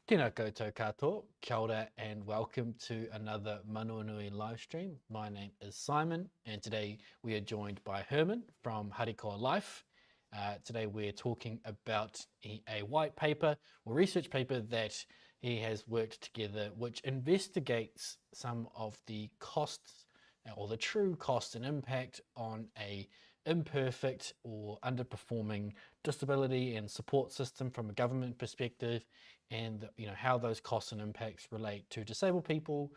Tēnā koutou katoa, kia ora, and welcome to another Manawanui live stream. My name is Simon, and today we are joined by Herman from Harikoa Life. Today we're talking about a white paper or research paper that he has worked together, which investigates some of the costs or the true cost and impact on a imperfect or underperforming disability and support system from a government perspective, and how those costs and impacts relate to disabled people,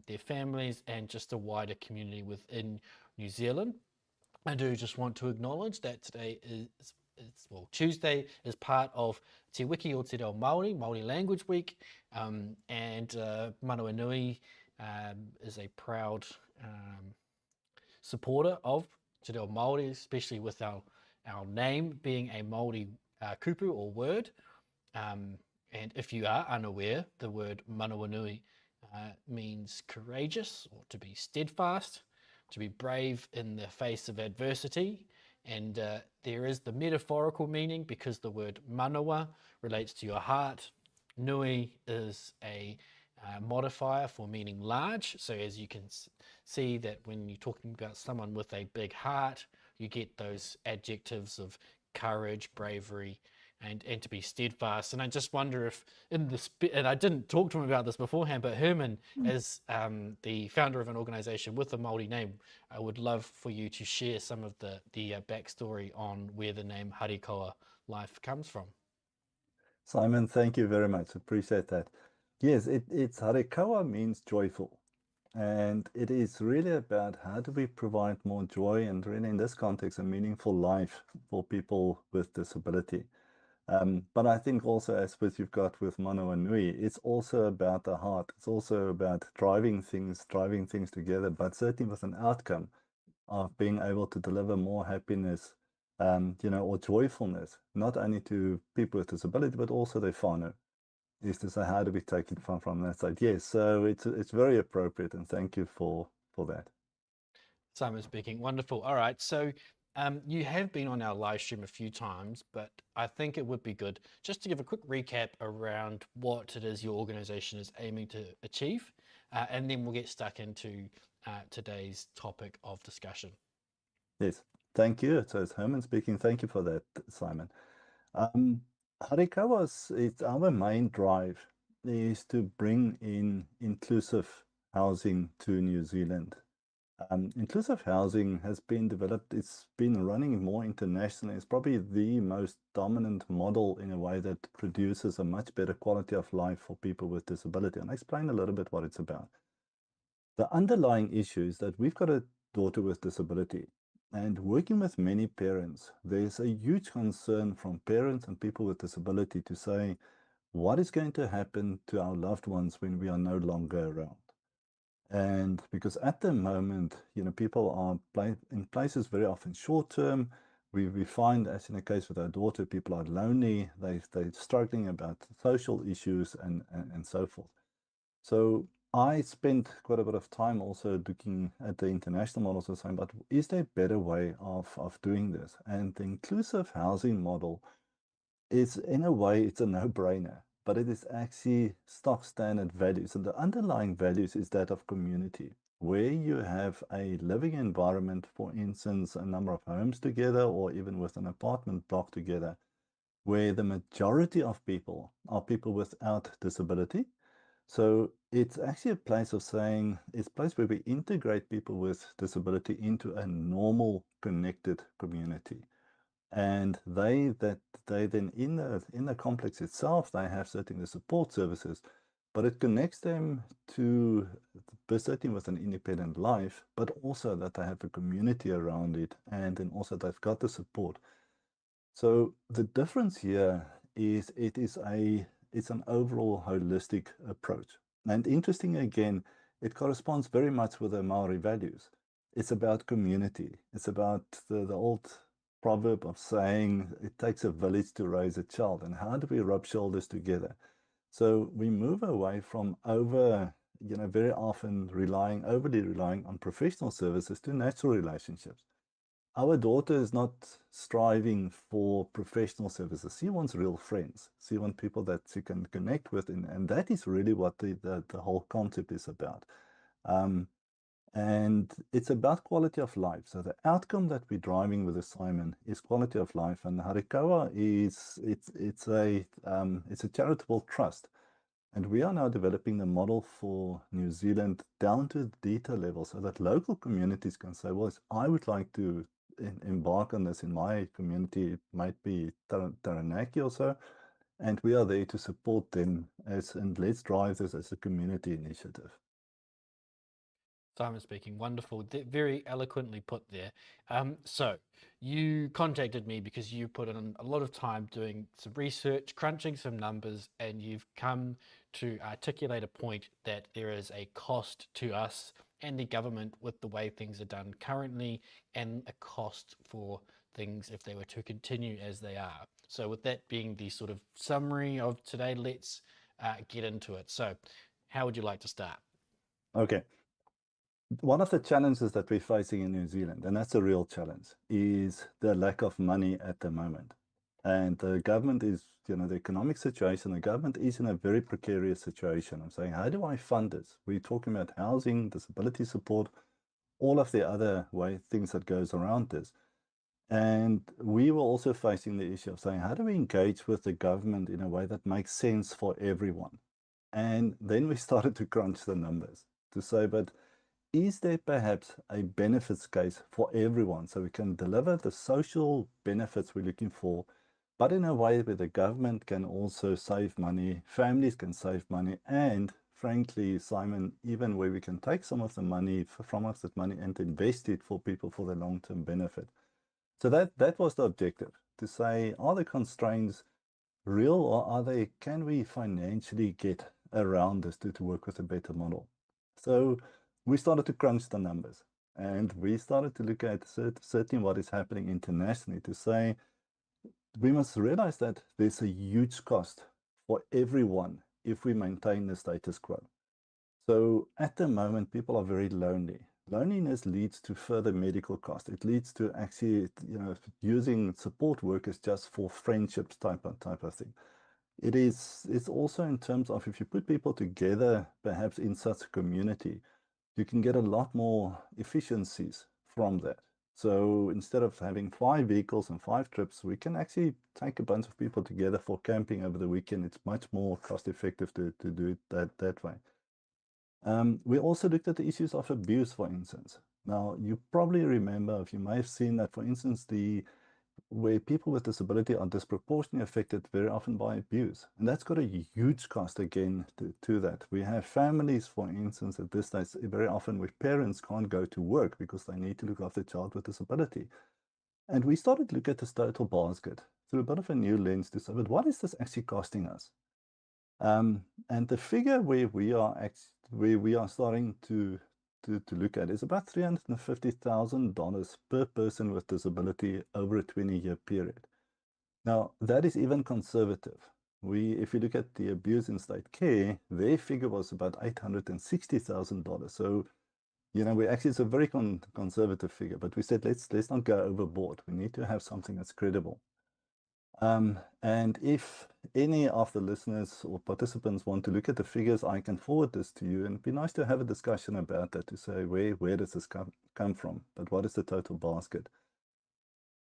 their families, and just a wider community within New Zealand. I do just want to acknowledge that today well, Tuesday is part of Te Wiki o Te Reo Māori, Māori Language Week, and Manawanui is a proud supporter of Te Reo Māori, especially with our name being a Māori kupu or word. And if you are unaware, the word Manawanui means courageous or to be steadfast, to be brave in the face of adversity. And there is the metaphorical meaning because the word manawa relates to your heart. Nui is a modifier for meaning large. So as you can see that when you're talking about someone with a big heart, you get those adjectives of courage, bravery, and to be steadfast. And I just wonder if and I didn't talk to him about this beforehand, but Herman, as the founder of an organization with a Māori name, I would love for you to share some of the backstory on where the name Harikoa Life comes from. Simon, thank you very much. Appreciate that. Yes, it's Harikoa means joyful. And it is really about how do we provide more joy and really in this context, a meaningful life for people with disability. But I think also as with you've got with Manawanui, it's also about the heart. It's also about driving things together, but certainly with an outcome of being able to deliver more happiness, or joyfulness, not only to people with disability, but also their whānau, is to say, how do we take it from that side? Yes, so it's very appropriate, and thank you for that. Simon speaking. Wonderful. All right. So you have been on our live stream a few times, but I think it would be good just to give a quick recap around what it is your organization is aiming to achieve, and then we'll get stuck into today's topic of discussion. Yes, thank you. So it's Herman speaking. Thank you for that, Simon. Um, Harikawa's, it's our main drive is to bring in inclusive housing to New Zealand. Inclusive housing has been developed, it's been running more internationally. It's probably the most dominant model in a way that produces a much better quality of life for people with disability. And I'll explain a little bit what it's about. The underlying issue is that we've got a daughter with disability, and working with many parents, there's a huge concern from parents and people with disability to say, what is going to happen to our loved ones when we are no longer around? And because at the moment, people are in places very often short term. We find, as in the case with our daughter, people are lonely, they're struggling about social issues and so forth. So I spent quite a bit of time also looking at the international models and saying, but is there a better way of doing this? And the inclusive housing model is, in a way, it's a no-brainer, but it is actually stock standard values. And the underlying values is that of community, where you have a living environment, for instance, a number of homes together, or even with an apartment block together, where the majority of people are people without disability. So it's actually a place of saying, it's a place where we integrate people with disability into a normal, connected community. And they then in the complex itself, they have certainly support services, but it connects them to certainly with an independent life, but also that they have a community around it, and then also they've got the support. So the difference here is it's an overall holistic approach. And interesting again, it corresponds very much with the Maori values. It's about community. It's about the old proverb of saying it takes a village to raise a child. And how do we rub shoulders together? So we move away from very often overly relying on professional services to natural relationships. our daughter is not striving for professional services. She wants real friends. She wants people that she can connect with, and that is really what the whole concept is about. Um, and it's about quality of life. So the outcome that we're driving with Simon is quality of life. And Harikoa is it's a charitable trust. And we are now developing the model for New Zealand down to the detail level so that local communities can say, well, I would like to embark on this in my community. It might be Taranaki or so. And we are there to support them and let's drive this as a community initiative. Simon speaking. Wonderful. Very eloquently put there. So you contacted me because you put in a lot of time doing some research, crunching some numbers, and you've come to articulate a point that there is a cost to us and the government with the way things are done currently, and a cost for things if they were to continue as they are. So with that being the sort of summary of today, let's get into it. So how would you like to start? Okay. One of the challenges that we're facing in New Zealand, and that's a real challenge, is the lack of money at the moment. And the government is, the economic situation, the government is in a very precarious situation. I'm saying, how do I fund this? We're talking about housing, disability support, all of the other things that goes around this. And we were also facing the issue of saying, how do we engage with the government in a way that makes sense for everyone? And then we started to crunch the numbers to say, but is there perhaps a benefits case for everyone so we can deliver the social benefits we're looking for, but in a way where the government can also save money, families can save money, and frankly, Simon, even where we can take some of the money from us that money and invest it for people for the long-term benefit. So that was the objective, to say, are the constraints real or can we financially get around this to work with a better model? So we started to crunch the numbers and we started to look at certainly what is happening internationally to say we must realize that there's a huge cost for everyone if we maintain the status quo. So at the moment, people are very lonely. Loneliness leads to further medical costs. It leads to actually, using support workers just for friendships type of thing. It's also in terms of if you put people together, perhaps in such a community, you can get a lot more efficiencies from that. So instead of having 5 vehicles and 5 trips, we can actually take a bunch of people together for camping over the weekend. It's much more cost effective to do it that way. We also looked at the issues of abuse, for instance. Now, you probably remember, if you may have seen that, for instance, where people with disability are disproportionately affected very often by abuse. And that's got a huge cost again to that. We have families, for instance, at this stage, very often where parents can't go to work because they need to look after a child with disability. And we started to look at this total basket through a bit of a new lens to say, but what is this actually costing us? And the figure where we are starting to look at is about $350,000 per person with disability over a 20-year period. Now, that is even conservative. If you look at the abuse in state care, their figure was about $860,000. So, it's a very conservative figure, but we said, let's not go overboard. We need to have something that's credible. And if any of the listeners or participants want to look at the figures, I can forward this to you. And it'd be nice to have a discussion about that to say, where does this come from? But what is the total basket?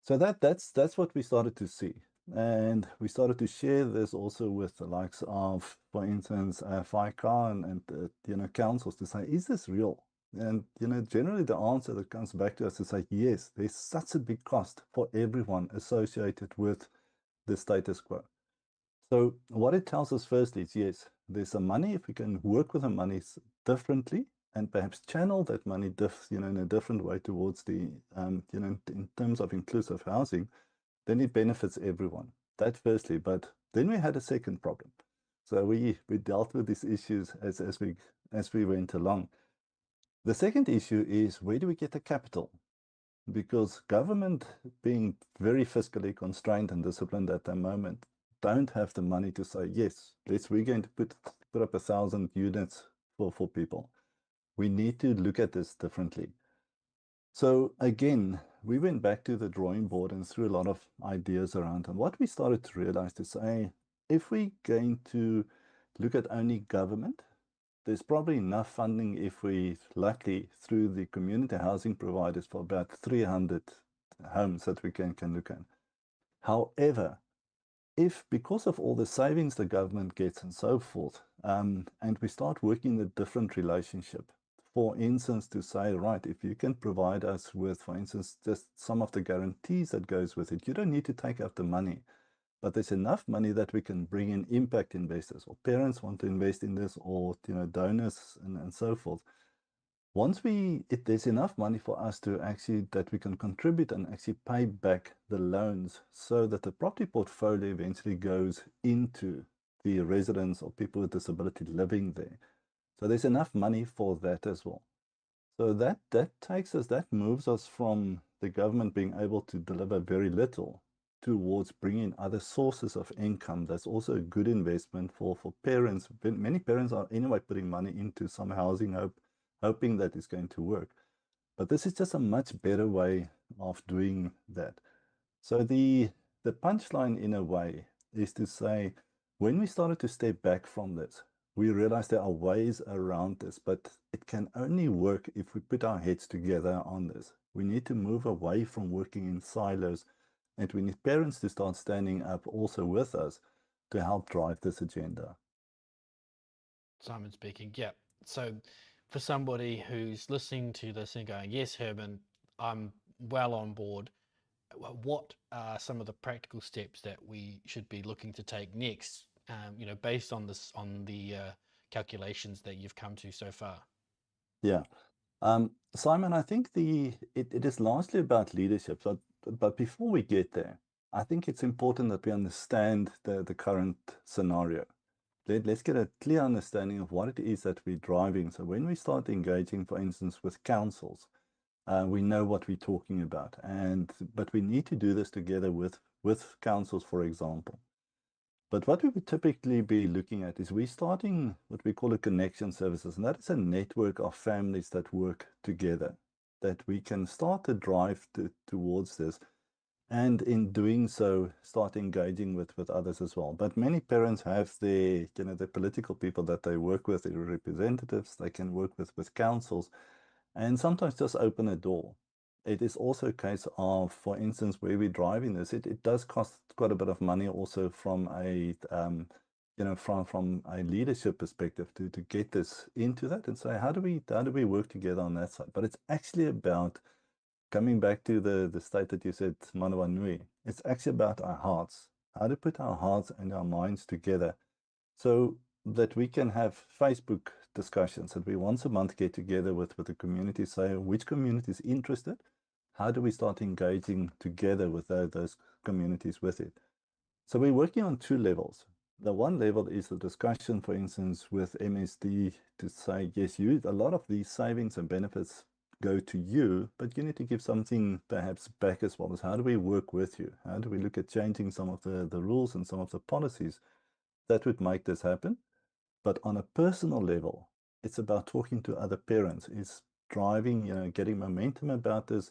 So that's what we started to see. And we started to share this also with the likes of, for instance, FICA and councils to say, is this real? And, generally the answer that comes back to us is like, yes, there's such a big cost for everyone associated with the status quo. So what it tells us first is, yes, there's some money. If we can work with the money differently and perhaps channel that money in a different way towards the, in terms of inclusive housing, then it benefits everyone. That firstly, but then we had a second problem. So we dealt with these issues as we went along. The second issue is, where do we get the capital? Because government, being very fiscally constrained and disciplined at the moment, don't have the money to say, yes, we're going to put up 1,000 units for people. We need to look at this differently. So again, we went back to the drawing board and threw a lot of ideas around. And what we started to realize to say, if we're going to look at only government, there's probably enough funding if we lucky through the community housing providers for about 300 homes that we can look at. However, if because of all the savings the government gets and so forth, and we start working the different relationship, for instance, to say, right, if you can provide us with, for instance, just some of the guarantees that goes with it, you don't need to take out the money, but there's enough money that we can bring in impact investors or parents want to invest in this, or donors and so forth. Once there's enough money for us to actually, that we can contribute and actually pay back the loans so that the property portfolio eventually goes into the residents or people with disability living there. So there's enough money for that as well. So that moves us from the government being able to deliver very little towards bringing other sources of income. That's also a good investment for parents. Many parents are anyway putting money into some housing, hoping that it's going to work. But this is just a much better way of doing that. So the punchline in a way is to say, when we started to step back from this, we realized there are ways around this, but it can only work if we put our heads together on this. We need to move away from working in silos, and we need parents to start standing up also with us to help drive this agenda. Simon speaking. Yeah. So, for somebody who's listening to this and going, "Yes, Herman, I'm well on board," what are some of the practical steps that we should be looking to take next? Based on this, on the calculations that you've come to so far. Yeah. Simon, I think it is largely about leadership, but before we get there, I think it's important that we understand the current scenario. Let's get a clear understanding of what it is that we're driving. So when we start engaging, for instance, with councils, we know what we're talking about, but we need to do this together with councils, for example. But what we would typically be looking at is we're starting what we call a connection services, and that is a network of families that work together, that we can start to drive towards this, and in doing so, start engaging with others as well. But many parents have their political people that they work with, their representatives, they can work with councils, and sometimes just open a door. It is also a case of, for instance, where we're driving this, it does cost quite a bit of money also from a from a leadership perspective to get this into that and say, how do we work together on that side? But it's actually about coming back to the state that you said, Manawa Nui. It's actually about our hearts, how to put our hearts and our minds together so that we can have Facebook discussions, that we once a month get together with the community, say which community is interested, how do we start engaging together with those communities with it. So we're working on two levels. The one level is the discussion, for instance, with MSD to say, yes, a lot of these savings and benefits go to you, but you need to give something perhaps back as well. As how do we work with you? How do we look at changing some of the rules and some of the policies that would make this happen? But on a personal level, it's about talking to other parents. It's driving, getting momentum about this,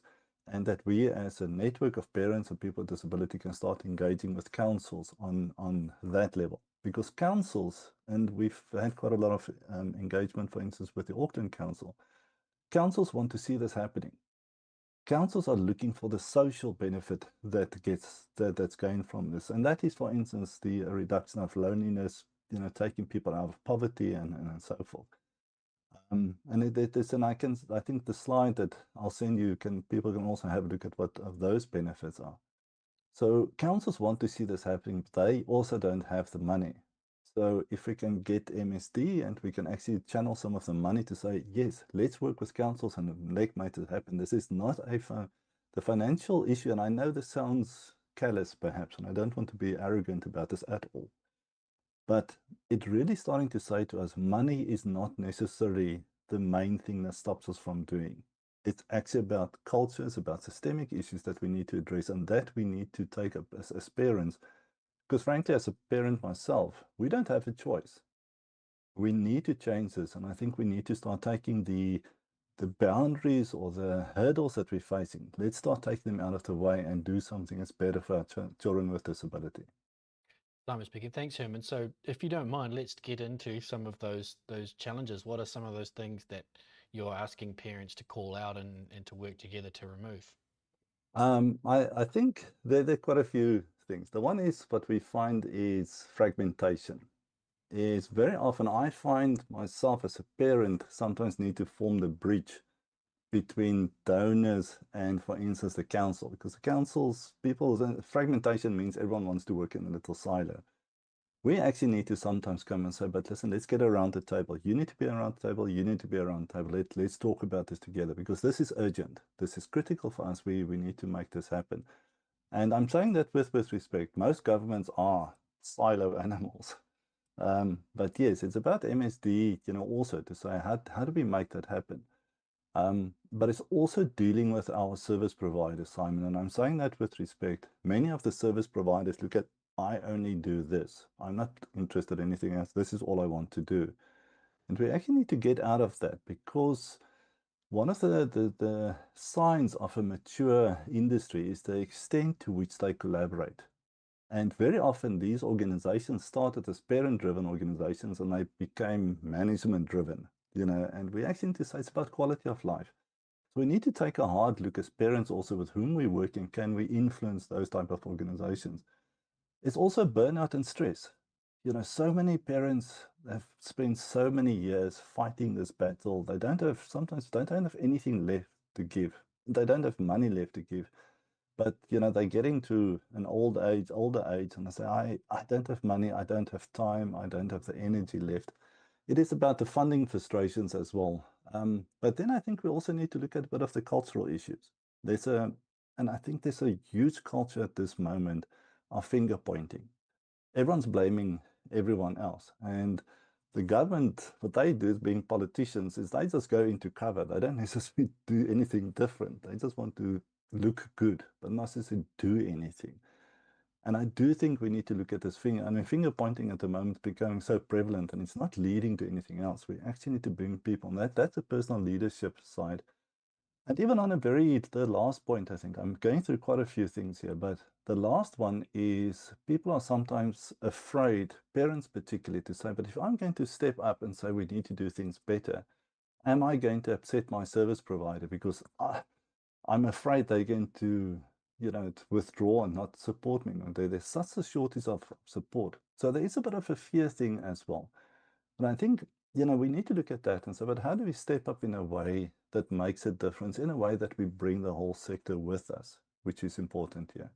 and that we as a network of parents and people with disability can start engaging with councils on that level. Because councils, and we've had quite a lot of engagement, for instance, with the Auckland Council, councils want to see this happening. Councils are looking for the social benefit that's going from this, and that is, for instance, the reduction of loneliness, taking people out of poverty and so forth. And I think the slide that I'll send you people can also have a look at what of those benefits are. So councils want to see this happening, but they also don't have the money. So if we can get MSD and we can actually channel some of the money to say, yes, let's work with councils and make it happen. This is not the financial issue, and I know this sounds callous perhaps, and I don't want to be arrogant about this at all. But it's really starting to say to us, money is not necessarily the main thing that stops us from doing. It's actually about culture, it's about systemic issues that we need to address, and that we need to take up as parents. Because frankly, as a parent myself, we don't have a choice. We need to change this, and I think we need to start taking the the boundaries or the hurdles that we're facing, let's start taking them out of the way and do something that's better for our children with disability. Simon speaking. Thanks, Herman. So, if you don't mind, let's get into some of those challenges. What are some of those things that you're asking parents to call out and to work together to remove? I think there are quite a few things. The one is what we find is fragmentation. Is very often I find myself as a parent sometimes need to form the bridge between donors and, for instance, the council, because the councils, fragmentation means everyone wants to work in a little silo. We actually need to sometimes come and say, but listen, let's get around the table. You need to be around the table. You need to be around the table. Let's talk about this together because this is urgent. This is critical for us. We need to make this happen. And I'm saying that with respect. Most governments are silo animals. But yes, it's about MSD, also to say, how do we make that happen? But it's also dealing with our service providers, Simon. And I'm saying that with respect. Many of the service providers look at, I only do this. I'm not interested in anything else. This is all I want to do. And we actually need to get out of that because one of the signs of a mature industry is the extent to which they collaborate. And very often these organizations started as parent-driven organizations and they became management-driven, and we actually need to say it's about quality of life. So we need to take a hard look as parents also with whom we work and can we influence those type of organizations. It's also burnout and stress. So many parents have spent so many years fighting this battle. They sometimes don't have anything left to give. They don't have money left to give. But they're getting to an older age, and they say, I don't have money, I don't have time, I don't have the energy left. It is about the funding frustrations as well. But then I think we also need to look at a bit of the cultural issues. And I think there's a huge culture at this moment of finger pointing. Everyone's blaming everyone else. And the government, what they do is being politicians, is they just go into cover. They don't necessarily do anything different. They just want to look good, but not necessarily do anything. And I do think we need to look at this finger. I mean, finger pointing at the moment is becoming so prevalent and it's not leading to anything else. We actually need to bring people, and that's a personal leadership side. And even on the last point, I think I'm going through quite a few things here, but the last one is people are sometimes afraid, parents particularly, to say, but if I'm going to step up and say we need to do things better, am I going to upset my service provider? Because I'm afraid they're going to, to withdraw and not support me. There's such a shortage of support. So there is a bit of a fear thing as well. And I think, we need to look at that and say, but how do we step up in a way that makes a difference, in a way that we bring the whole sector with us, which is important here.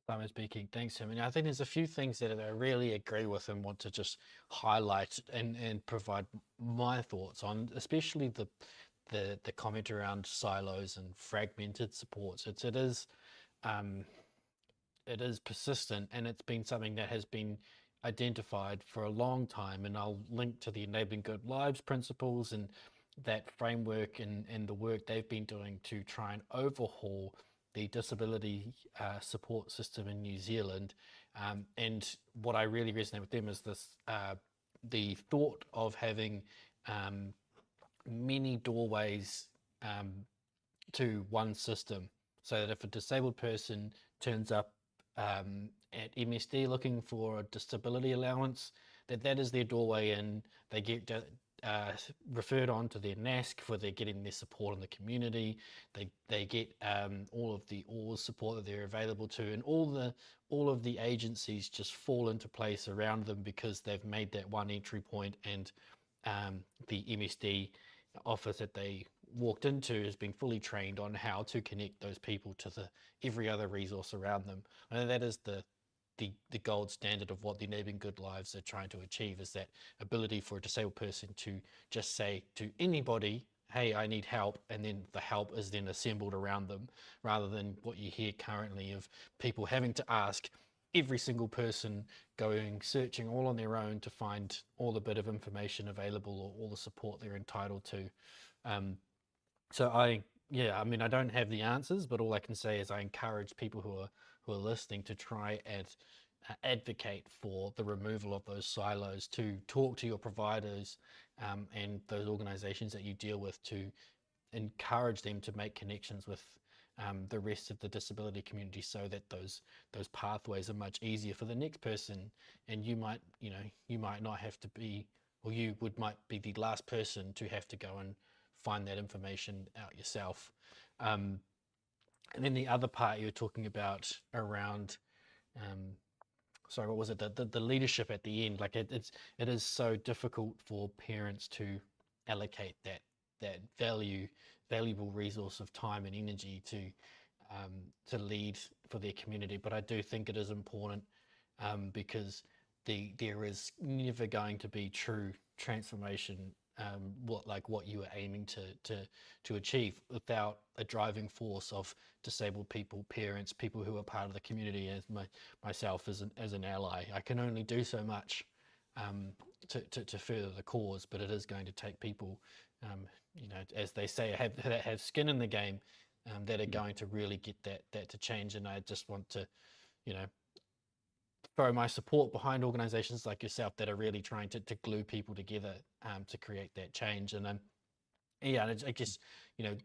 Simon speaking. Thanks, Herman. I think there's a few things that I really agree with and want to just highlight and provide my thoughts on, especially the comment around silos and fragmented supports. Um, it is persistent and it's been something that has been identified for a long time. And I'll link to the Enabling Good Lives principles and that framework and the work they've been doing to try and overhaul the disability support system in New Zealand. And what I really resonate with them is the thought of having many doorways um, to one system, so that if a disabled person turns up at MSD looking for a disability allowance, that is their doorway in. They get referred on to their NASC where they're getting their support in the community. They get all of the ORS support that they're available to, and all of the agencies just fall into place around them because they've made that one entry point, and the MSD office that they walked into has been fully trained on how to connect those people to every other resource around them. And that is the gold standard of what the Enabling Good Lives are trying to achieve, is that ability for a disabled person to just say to anybody, hey, I need help, and then the help is then assembled around them, rather than what you hear currently of people having to ask every single person, going searching all on their own to find all the bit of information available or all the support they're entitled to. Um, I mean, I don't have the answers, but all I can say is I encourage people who are listening to try and advocate for the removal of those silos, to talk to your providers and those organizations that you deal with, to encourage them to make connections with the rest of the disability community, so that those pathways are much easier for the next person. And you might, you might not have to be, or might be the last person to have to go and find that information out yourself. And then the other part you were talking about around, sorry, what was it? The leadership at the end. Like it is so difficult for parents to allocate that valuable resource of time and energy to lead for their community. But I do think it is important, because there is never going to be true transformation, what you are aiming to achieve, without a driving force of disabled people, parents, people who are part of the community, as myself as an ally. I can only do so much to further the cause, but it is going to take people, as they say, that have skin in the game, that are going to really get that to change. And I just want to, you know, throw my support behind organizations like yourself that are really trying to glue people together to create that change. And yeah, and I guess, you know,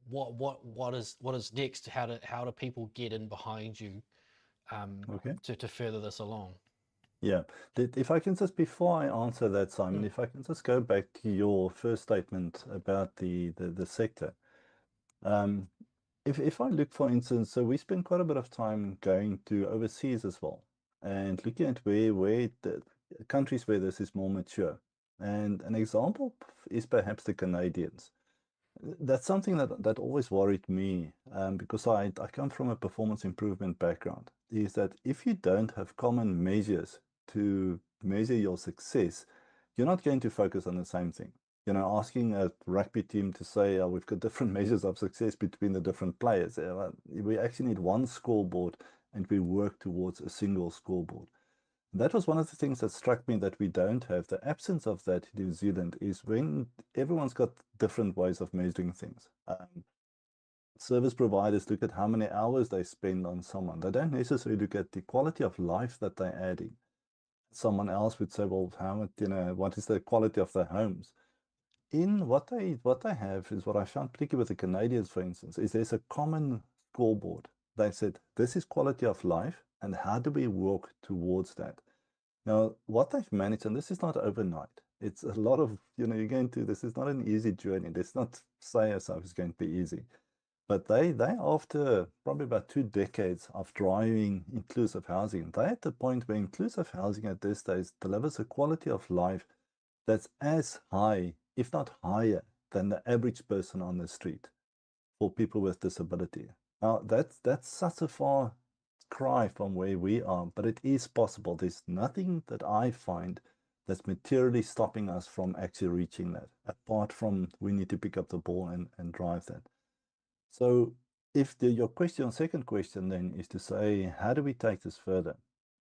what is next? How do people get in behind you Okay. to further this along? Yeah. If I can just, before I answer that, Simon, Mm. if I can just go back to your first statement about the sector. Um, if I look, for instance, so we spend quite a bit of time going to overseas as well, and looking at where the countries where this is more mature. And an example is perhaps the Canadians. That's something that always worried me, because I come from a performance improvement background, is that if you don't have common measures to measure your success, you're not going to focus on the same thing. Asking a rugby team to say, oh, we've got different measures of success between the different players. We actually need one scoreboard, and we work towards a single scoreboard. That was one of the things that struck me that we don't have. The absence of that in New Zealand is when everyone's got different ways of measuring things. Service providers look at how many hours they spend on someone. They don't necessarily look at the quality of life that they're adding. Someone else would say, well, what is the quality of their homes? In what they have is what I found, particularly with the Canadians, for instance, is there's a common scoreboard. They said, this is quality of life, and how do we work towards that? Now, what they've managed, and this is not overnight, it's a lot of, you're going to, this is not an easy journey. Let's not say yourself it's going to be easy. But they after probably about 2 decades of driving inclusive housing, they're at the point where inclusive housing at this stage delivers a quality of life that's as high, if not higher, than the average person on the street for people with disability. Now, that's such a far cry from where we are, but it is possible. There's nothing that I find that's materially stopping us from actually reaching that, apart from we need to pick up the ball and drive that. So if your second question then is to say, how do we take this further?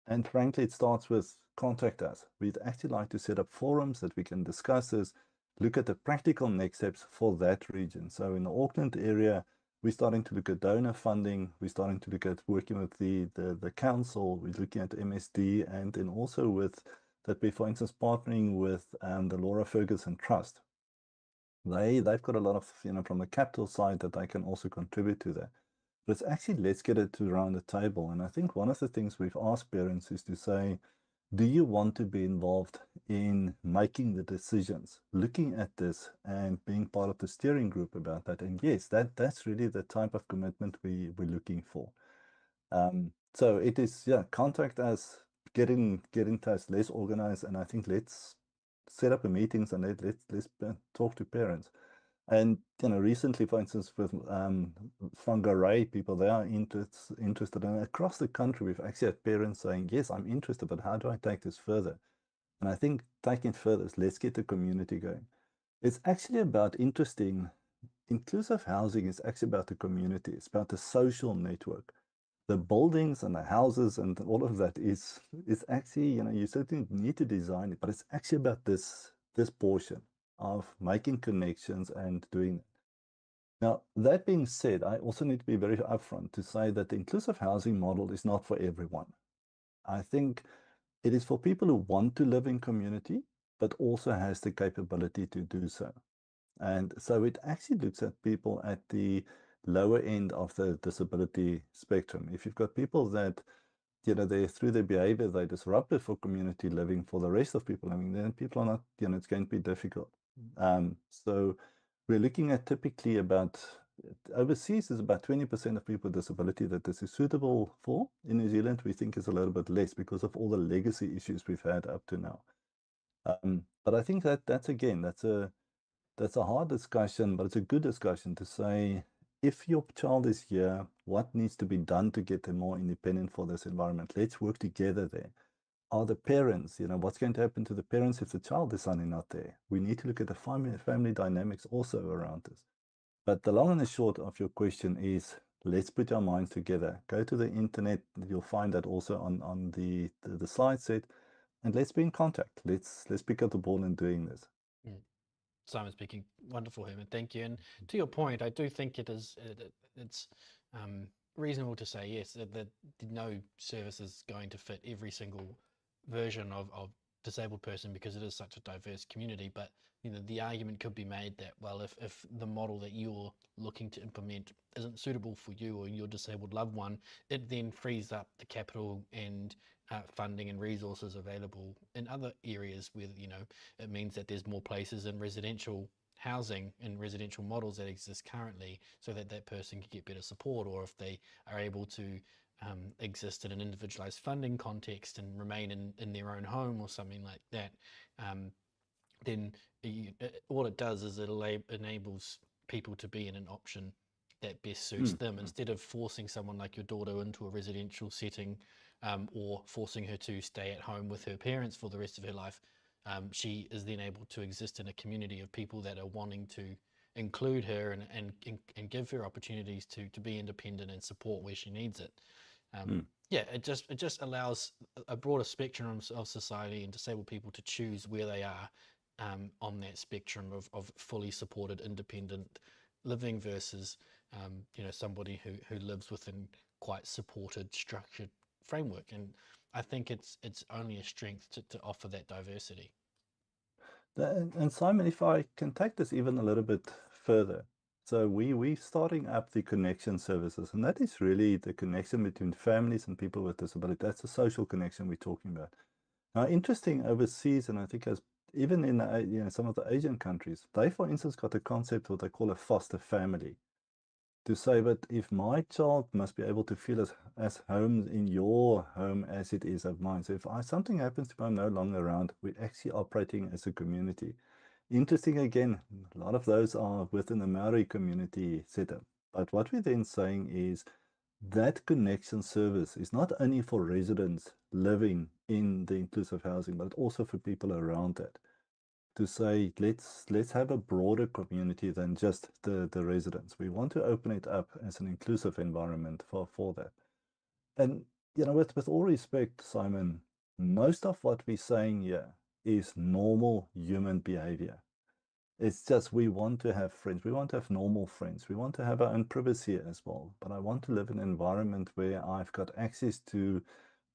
And frankly, it starts with contact us. We'd actually like to set up forums that we can discuss this, look at the practical next steps for that region. So in the Auckland area, we're starting to look at donor funding. We're starting to look at working with the council. We're looking at MSD, and then also with that we're, for instance, partnering with the Laura Ferguson Trust. They've got a lot of, from the capital side that they can also contribute to that. But it's actually, let's get it to around the table. And I think one of the things we've asked parents is to say, do you want to be involved in making the decisions, looking at this and being part of the steering group about that? And yes, that's really the type of commitment we're looking for. So it is, yeah, contact us, get in touch, let's organize, and I think let's set up a meetings and let's talk to parents. And recently, for instance, with Whangarei people, they are interested, and across the country, we've actually had parents saying, "Yes, I'm interested, but how do I take this further?" And I think taking it further is let's get the community going. It's actually about inclusive housing is actually about the community. It's about the social network. The buildings and the houses and all of that is actually, you certainly need to design it, but it's actually about this portion of making connections and doing that. Now, that being said, I also need to be very upfront to say that the inclusive housing model is not for everyone. I think it is for people who want to live in community, but also has the capability to do so. And so it actually looks at people at the lower end of the disability spectrum. If you've got people that, they through their behavior, they're disruptive for community living for the rest of people. I mean, then people are not, it's going to be difficult. So we're looking at typically about, overseas is about 20% of people with disability that this is suitable for. In New Zealand, we think is a little bit less because of all the legacy issues we've had up to now. But I think that's again, that's a hard discussion, but it's a good discussion to say, if your child is here, what needs to be done to get them more independent for this environment? Let's work together there. Are the parents, what's going to happen to the parents if the child is suddenly not there? We need to look at the family dynamics also around this. But the long and the short of your question is, let's put our minds together. Go to the internet. You'll find that also on the slide set. And let's be in contact. Let's pick up the ball in doing this. Mm. Simon speaking. Wonderful, Herman. Thank you. And to your point, I do think it's reasonable to say yes that no service is going to fit every single version of disabled person because it is such a diverse community. But the argument could be made that, well, if the model that you're looking to implement isn't suitable for you or your disabled loved one, it then frees up the capital and funding and resources available in other areas where it means that there's more places in residential housing and residential models that exist currently, so that that person can get better support, or if they are able to exist in an individualized funding context and remain in their own home or something like that, then all it does is it enables people to be in an option that best suits them, instead of forcing someone like your daughter into a residential setting, or forcing her to stay at home with her parents for the rest of her life. She is then able to exist in a community of people that are wanting to include her and give her opportunities to be independent and support where she needs it. Yeah, it just allows a broader spectrum of society and disabled people to choose where they are on that spectrum of fully supported independent living versus somebody who lives within quite supported, structured framework. And I think it's only a strength to offer that diversity. And Simon, if I can take this even a little bit further. So we're starting up the connection services, and that is really the connection between families and people with disability. That's the social connection we're talking about. Now, interesting overseas, and I think as even in some of the Asian countries, they, for instance, got a concept what they call a foster family. To say, but if my child must be able to feel as home in your home as it is of mine. So if something happens to me, I'm no longer around, we're actually operating as a community. Interesting again, a lot of those are within the Maori community setup. But what we're then saying is that connection service is not only for residents living in the inclusive housing, but also for people around that. To say, let's have a broader community than just the residents. We want to open it up as an inclusive environment for that. And with all respect, Simon, most of what we're saying here is normal human behavior. It's just we want to have friends. We want to have normal friends. We want to have our own privacy as well. But I want to live in an environment where I've got access to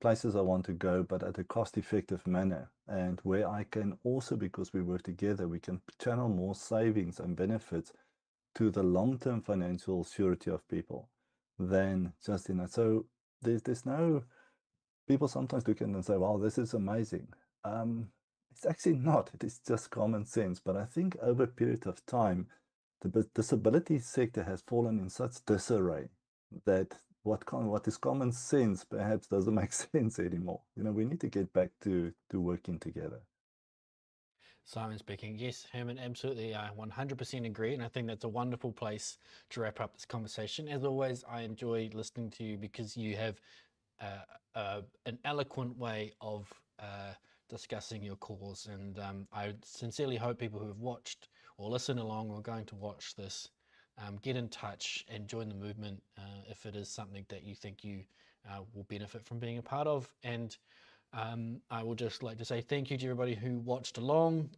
places I want to go, but at a cost-effective manner. And where I can also, because we work together, we can channel more savings and benefits to the long-term financial surety of people than just in that. So there's no, people sometimes look at it and say, wow, this is amazing. It's actually not. It is just common sense. But I think over a period of time, the disability sector has fallen in such disarray that what is common sense perhaps doesn't make sense anymore. We need to get back to working together. Simon speaking. Yes, Herman, absolutely. I 100% agree. And I think that's a wonderful place to wrap up this conversation. As always, I enjoy listening to you because you have an eloquent way of discussing your cause. And I sincerely hope people who have watched or listened along or are going to watch this get in touch and join the movement if it is something that you think you will benefit from being a part of. And I would just like to say thank you to everybody who watched along.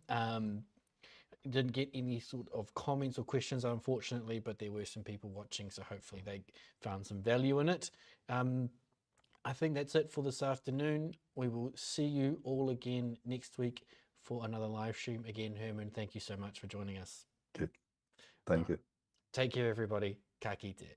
Didn't get any sort of comments or questions, unfortunately, but there were some people watching, so hopefully they found some value in it. I think that's it for this afternoon. We will see you all again next week for another live stream. Again, Herman, thank you so much for joining us. Good. Thank you. Take care, everybody. Ka kite.